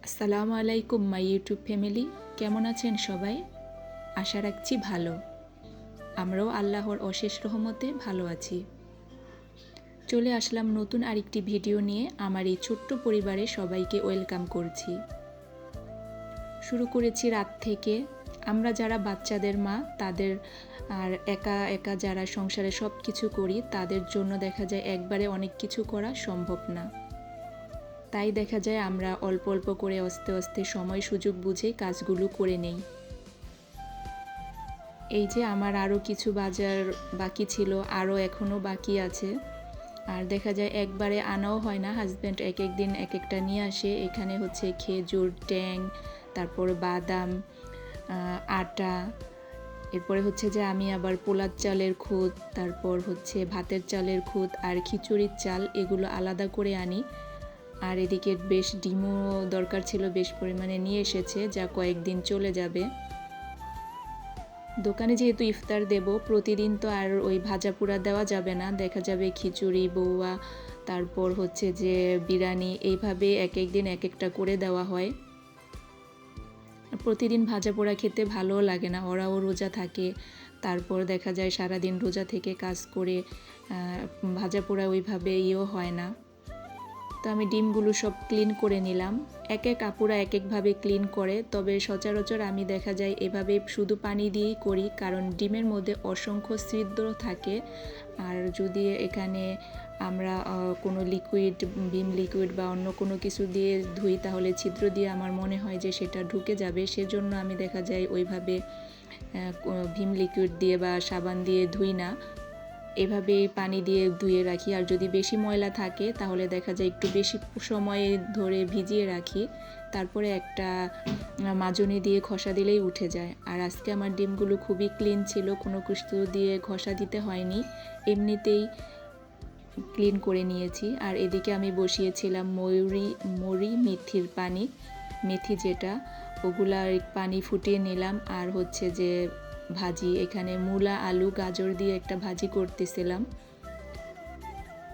আসসালামু আলাইকুম my YouTube family, কেমন আছেন সবাই? আশা রাখছি ভালো। আমরাও আল্লাহর অশেষ রহমতে ভালো আছি। চলে আসলাম নতুন আরেকটি ভিডিও নিয়ে। আমার এই ছোট্ট পরিবারে সবাইকে ওয়েলকাম করছি। শুরু করেছি রাত থেকে। আমরা যারা বাচ্চাদের মা, তাদের আর একা একা যারা সংসারে সব কিছু করি, তাদের জন্য দেখা যায় একবারে অনেক কিছু করা সম্ভব না। তাই দেখা যায় আমরা অল্প অল্প করে আস্তে আস্তে সময় সুযোগ বুঝে কাজগুলো করে নেই। এই যে আমার আরও কিছু বাজার বাকি ছিল, আরও এখনও বাকি আছে। আর দেখা যায় একবারে আনাও হয় না, হাজব্যান্ড এক এক দিন এক একটা নিয়ে আসে। এখানে হচ্ছে খেজুর, ট্যাং, তারপর বাদাম, আটা, এরপরে হচ্ছে যে আমি আবার পোলার চালের খুদ, তারপর হচ্ছে ভাতের চালের খুদ আর খিচুড়ির চাল, এগুলো আলাদা করে আনি। আর এদিকে বেশ ডিমও দরকার ছিল, বেশ পরিমাণে নিয়ে এসেছে, যা কয়েকদিন চলে যাবে। দোকানে যেহেতু ইফতার দেব, প্রতিদিন তো আর ওই ভাজা পোড়া দেওয়া যাবে না। দেখা যাবে খিচুড়ি, বৌয়া, তারপর হচ্ছে যে বিরিয়ানি, এইভাবে এক এক দিন এক একটা করে দেওয়া হয়। প্রতিদিন ভাজা পোড়া খেতে ভালোও লাগে না, ওরাও রোজা থাকে। তারপর দেখা যায় সারাদিন রোজা থেকে কাজ করে ভাজা পোড়া ওইভাবে হয় না। তো আমি ডিমগুলো সব ক্লিন করে নিলাম। এক এক আপুরা এক একভাবে ক্লিন করে, তবে সচরাচর আমি দেখা যায় এভাবে শুধু পানি দিয়েই করি, কারণ ডিমের মধ্যে অসংখ্য ছিদ্র থাকে। আর যদি এখানে আমরা কোনো লিকুইড, ভিম লিকুইড বা অন্য কোনো কিছু দিয়ে ধুই, তাহলে ছিদ্র দিয়ে আমার মনে হয় যে সেটা ঢুকে যাবে। সেজন্য আমি দেখা যায় ওইভাবে ভিম লিকুইড দিয়ে বা সাবান দিয়ে ধুই না, এভাবে পানি দিয়ে ধুয়ে রাখি। আর যদি বেশি ময়লা থাকে তাহলে দেখা যায় একটু বেশি সময় ধরে ভিজিয়ে রাখি, তারপরে একটা মাজনি দিয়ে ঘষা দিলেই উঠে যায়। আর আজকে আমার ডিমগুলো খুবই ক্লিন ছিল, কোনো কিছু দিয়ে ঘষা দিতে হয়নি, এমনিতেই ক্লিন করে নিয়েছি। আর এদিকে আমি বসিয়েছিলাম মরি মেথির পানি, মেথি যেটা, ওগুলার পানি ফুটিয়ে নিলাম। আর হচ্ছে যে ভাজি, এখানে মূলা, আলু, গাজর দিয়ে একটা ভাজি করতেছিলাম।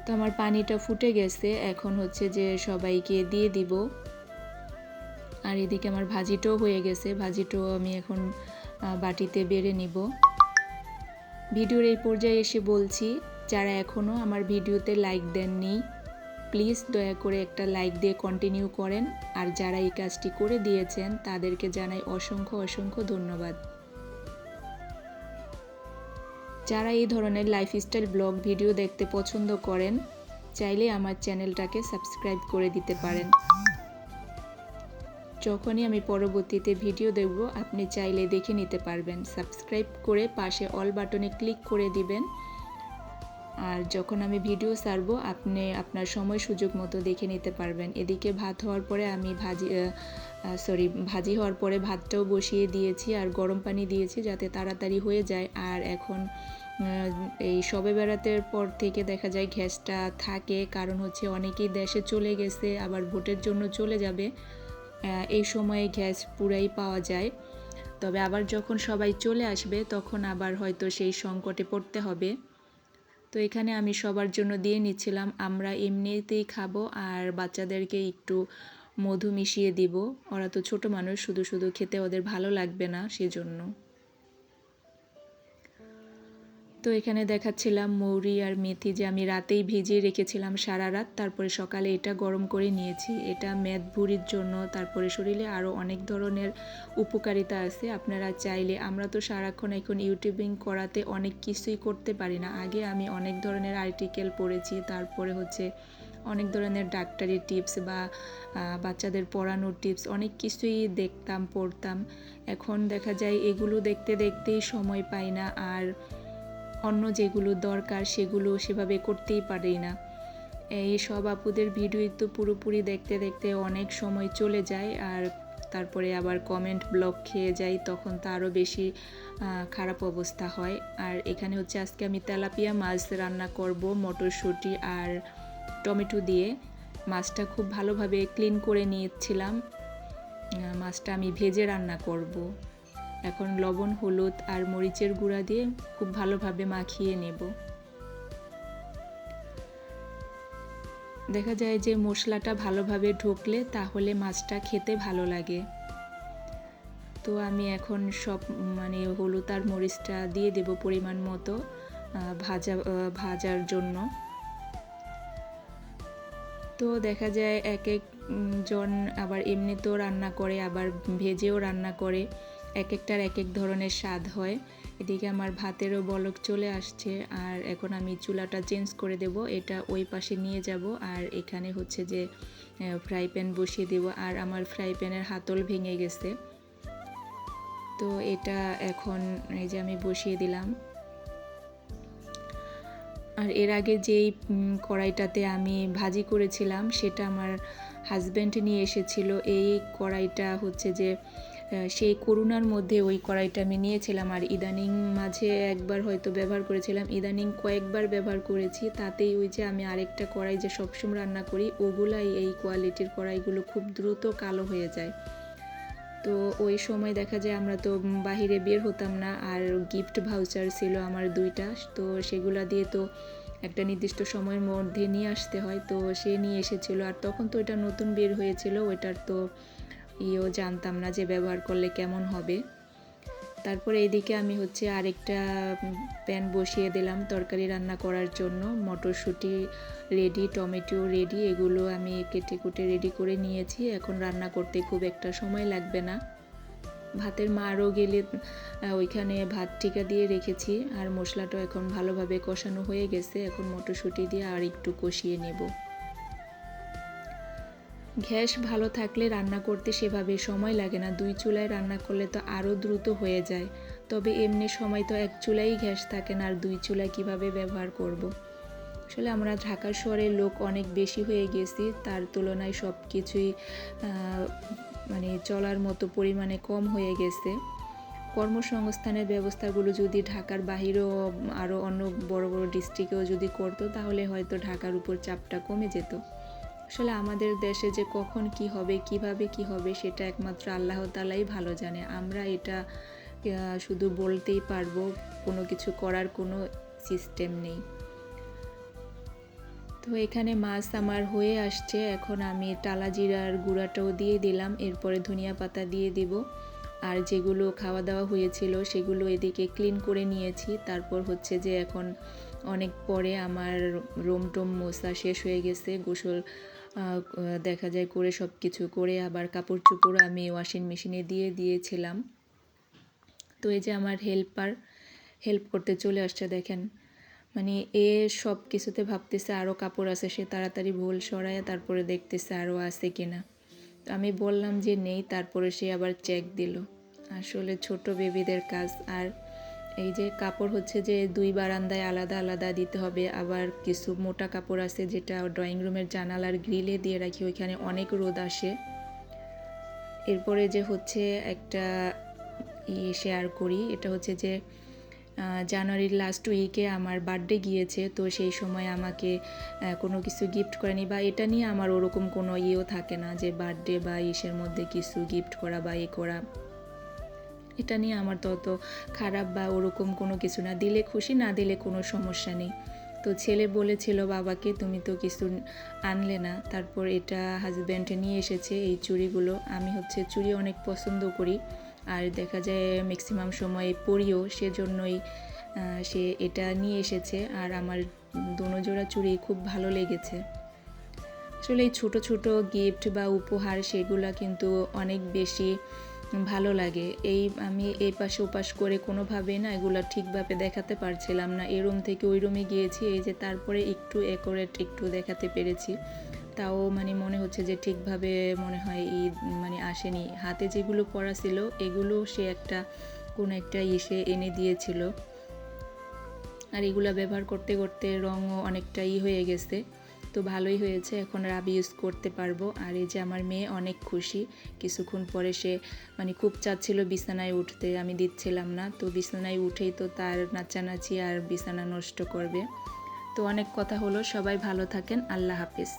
তো আমার পানিটা ফুটে গেছে, এখন হচ্ছে যে সবাইকে দিয়ে দিব। আর এদিকে আমার ভাজিটাও হয়ে গেছে, ভাজিটাও আমি এখন বাটিতে বেড়ে নিব। ভিডিওর এই পর্যায়ে এসে বলছি, যারা এখনও আমার ভিডিওতে লাইক দেননি, প্লিজ দয়া করে একটা লাইক দিয়ে কন্টিনিউ করেন। আর যারা এই কাজটি করে দিয়েছেন তাদেরকে জানাই অসংখ্য অসংখ্য ধন্যবাদ। যারা এই ধরনের লাইফস্টাইল ব্লগ ভিডিও দেখতে পছন্দ করেন, চাইলে আমার চ্যানেলটাকে সাবস্ক্রাইব করে দিতে পারেন। যখনই আমি পরবর্তীতে ভিডিও দেব, আপনি চাইলে দেখে নিতে পারবেন। সাবস্ক্রাইব করে পাশে অল বাটনে ক্লিক করে দিবেন। আর যখন আমি ভিডিও ছাড়ব, আপনি আপনার সময় সুযোগ মতো দেখে নিতে পারবেন। এদিকে ভাত হওয়ার পরে আমি ভাজি হওয়ার পরে ভাতটাও বসিয়ে দিয়েছি আর গরম পানি দিয়েছি, যাতে তাড়াতাড়ি হয়ে যায়। আর এখন এই শবে বেড়াতের পর থেকে দেখা যায় গ্যাসটা থাকে, কারণ হচ্ছে অনেকেই দেশে চলে গেছে, আবার ভোটের জন্য চলে যাবে। এই সময়ে গ্যাস পুরাই পাওয়া যায়, তবে আবার যখন সবাই চলে আসবে তখন আবার হয়তো সেই সংকটে পড়তে হবে। তো এখানে আমি সবার জন্য দিয়ে নিচ্ছিলাম, আমরা এমনিতেই খাবো আর বাচ্চাদেরকে একটু মধু মিশিয়ে দিব। ওরা তো ছোট মানুষ, শুধু শুধু খেতে ওদের ভালো লাগবে না, সেজন্য। তো এখানে দেখাচ্ছিলাম মৌরি আর মেথি, যে আমি রাতেই ভিজিয়ে রেখেছিলাম সারা রাত, তারপরে সকালে এটা গরম করে নিয়েছি। এটা মেদ ভুঁড়ির জন্য, তারপরে শরীরে আরও অনেক ধরনের উপকারিতা আছে। আপনারা চাইলে, আমরা তো সারাক্ষণ এখন ইউটিউবিং করাতে অনেক কিছুই করতে পারি না। আগে আমি অনেক ধরনের আর্টিকেল পড়েছি, তারপরে হচ্ছে অনেক ধরনের ডাক্তারি টিপস বা বাচ্চাদের পড়ানোর টিপস, অনেক কিছুই দেখতাম, পড়তাম। এখন দেখা যায় এগুলো দেখতে দেখতেই সময় পাই না, আর অন্য যেগুলো দরকার সেগুলো সেভাবে করতেই পারি না। এই সব আপুদের ভিডিও তো পুরোপুরি দেখতে দেখতে অনেক সময় চলে যায়, আর তারপরে আবার কমেন্ট ব্লক খেয়ে যায়, তখন তো আরও বেশি খারাপ অবস্থা হয়। আর এখানে হচ্ছে আজকে আমি তেলাপিয়া মাছ রান্না করব মটরশুঁটি আর টমেটো দিয়ে। মাছটা খুব ভালোভাবে ক্লিন করে নিয়েছিলাম, মাছটা আমি ভেজে রান্না করব। এখন লবণ, হলুদ আর মরিচের গুঁড়া দিয়ে খুব ভালোভাবে মাখিয়ে নেব। দেখা যায় যে মশলাটা ভালোভাবে ঢুকলে তাহলে মাছটা খেতে ভালো লাগে। তো আমি এখন সব মানে হলুদ আর মরিচটা দিয়ে দেব পরিমাণ মতো ভাজার জন্য। তো দেখা যায় এক এক জন আবার এমনিতেও রান্না করে, আবার ভেজেও রান্না করে, এক একটার এক এক ধরনের স্বাদ হয়। এদিকে আমার ভাতেরও বলক চলে আসছে, আর এখন আমি চুলাটা চেঞ্জ করে দেব, এটা ওই পাশে নিয়ে যাব। আর এখানে হচ্ছে যে ফ্রাই প্যান বসিয়ে দেব, আর আমার ফ্রাই প্যানের হাতল ভেঙে গেছে, তো এটা এখন এই যে আমি বসিয়ে দিলাম। আর এর আগে যেই কড়াইটাতে আমি ভাজি করেছিলাম সেটা আমার হাজব্যান্ড নিয়ে এসেছিল। এই কড়াইটা হচ্ছে যে সেই করোনার মধ্যে ওই কড়াইটা আমি নিয়েছিলাম, আর ইদানিং মাঝে একবার হয়তো ব্যবহার করেছিলাম, ইদানিং কয়েকবার ব্যবহার করেছি। তাতেই ওই যে আমি আরেকটা কড়াই যে সবসময় রান্না করি ওগুলাই, এই কোয়ালিটির কড়াইগুলো খুব দ্রুত কালো হয়ে যায়। তো ওই সময় দেখা যায় আমরা তো বাহিরে বের হতাম না, আর গিফট ভাউচার ছিল আমার 2টা, তো সেগুলা দিয়ে তো একটা নির্দিষ্ট সময়ের মধ্যে নিয়ে আসতে হয়। তো সে নিয়ে এসেছিল, আর তখন তো এটা নতুন বের হয়েছিল, ওইটার তো জানতাম না যে ব্যবহার করলে কেমন হবে। তারপরে এইদিকে আমি হচ্ছে আরেকটা প্যান বসিয়ে দিলাম তরকারি রান্না করার জন্য। মটরশুঁটি রেডি, টমেটো রেডি, এগুলো আমি কেটে কুটে রেডি করে নিয়েছি। এখন রান্না করতে খুব একটা সময় লাগবে না। ভাতের মারও গেলে ওইখানে ভাত টিকা দিয়ে রেখেছি, আর মশলাটা এখন ভালোভাবে কষানো হয়ে গেছে। এখন মটরশুঁটি দিয়ে আর একটু কষিয়ে নেব। গ্যাস ভালো থাকলে রান্না করতে সেভাবে সময় লাগে না, 2 চুলায় রান্না করলে তো আরও দ্রুত হয়ে যায়। তবে এমনি সময় তো 1 চুলাই গ্যাস থাকে না, আর 2 চুলা কিভাবে ব্যবহার করব। আসলে আমরা ঢাকা শহরের লোক অনেক বেশি হয়ে গেছি, তার তুলনায় সব কিছুই মানে চলার মতো পরিমাণে কম হয়ে গেছে। কর্মসংস্থানের ব্যবস্থাগুলো যদি ঢাকার বাহিরেও আরও অন্য বড় বড় ডিস্ট্রিক্টেও যদি করতো তাহলে হয়তো ঢাকার উপর চাপটা কমে যেত। আসলে আমাদের দেশে যে কখন কি হবে, কিভাবে কি হবে, সেটা একমাত্র আল্লাহ তাআলাই ভালো জানে। আমরা এটা শুধু বলতেই পারবো, কোনো কিছু করার কোনো সিস্টেম নেই। তো এখানে মাছ আমার হয়ে আসছে, এখন আমি টালা জিরার গুঁড়াটাও দিয়ে দিলাম, এরপরে ধনিয়া পাতা দিয়ে দিব। আর যেগুলো খাওয়া দাওয়া হয়েছিল সেগুলো এদিকে ক্লিন করে নিয়েছি। তারপর হচ্ছে যে এখন অনেক পরে আমার রুম টুম মোছা শেষ হয়ে গেছে, গোসল দেখা যায় করে সব কিছু করে আবার কাপড় চোপড় আমি ওয়াশিং মেশিনে দিয়ে দিয়েছিলাম। তো এই যে আমার হেল্প করতে চলে আসছে, দেখেন মানে এ সব কিছুতে ভাবতেছে আরও কাপড় আছে, সে তাড়াতাড়ি ভুল সরায় তারপরে দেখতেছে আরও আছে কিনা। তো আমি বললাম যে নেই, তারপরে সে আবার চেক দিল। আসলে ছোট বেবিদের কাজ। আর এই যে কাপড় হচ্ছে যে 2 বারান্দায় আলাদা আলাদা দিতে হবে, আবার কিছু মোটা কাপড় আছে যেটা ড্রয়িং রুমের জানালার গ্রিলে দিয়ে রাখি, ওইখানে অনেক রোদ আসে। এরপরে যে হচ্ছে একটা শেয়ার করি, এটা হচ্ছে যে জানুয়ারির লাস্ট উইকে আমার বার্থডে গিয়েছে, তো সেই সময় আমাকে কোনো কিছু গিফট করেনি, বা এটা নিয়ে আমার ওরকম কোনো থাকে না যে বার্থডে বা ইসের মধ্যে কিছু গিফট করা বা করা, এটা নিয়ে আমার তত খারাপ বা ওরকম কোনো কিছু না, দিলে খুশি, না দিলে কোনো সমস্যা নেই। তো ছেলে বলেছিল বাবাকে তুমি তো কিছু আনলে না, তারপর এটা হাজব্যান্ড নিয়ে এসেছে এই চুড়িগুলো। আমি হচ্ছে চুড়ি অনেক পছন্দ করি, আর দেখা যায় ম্যাক্সিমাম সময় পরিও, সেজন্যই সে এটা নিয়ে এসেছে। আর আমার দোনো জোড়া চুড়ি খুব ভালো লেগেছে। আসলে এই ছোটো ছোটো গিফট বা উপহার সেগুলো কিন্তু অনেক বেশি ভালো লাগে। আমি এই পাশে ওপাশ করে কোনোভাবে না এগুলো ঠিকভাবে দেখাতে পারছিলাম না, এই রুম থেকে ওই রুমে গিয়েছি, এই যে তারপরে একটু অ্যাকুরেট একটু দেখাতে পেরেছি। তাও মানে মনে হচ্ছে যে ঠিকভাবে মনে হয় মানে আসেনি। হাতে যেগুলো পরা ছিল এগুলো সে কোনো একটা এনে দিয়েছিল, আর এগুলো ব্যবহার করতে করতে রঙও অনেকটা হয়ে গেছে। তো ভালোই হয়েছে, এখন আর আমি ইউজ করতে পারবো। আর এই যে আমার মেয়ে অনেক খুশি, কিছুক্ষণ পরে সে মানে খুব চাচ্ছিল বিছানায় উঠতে, আমি দিচ্ছিলাম না, তো বিছানায় উঠেই তো তার নাচানাচি আর বিছানা নষ্ট করবে। তো অনেক কথা হলো, সবাই ভালো থাকেন, আল্লাহ হাফিজ।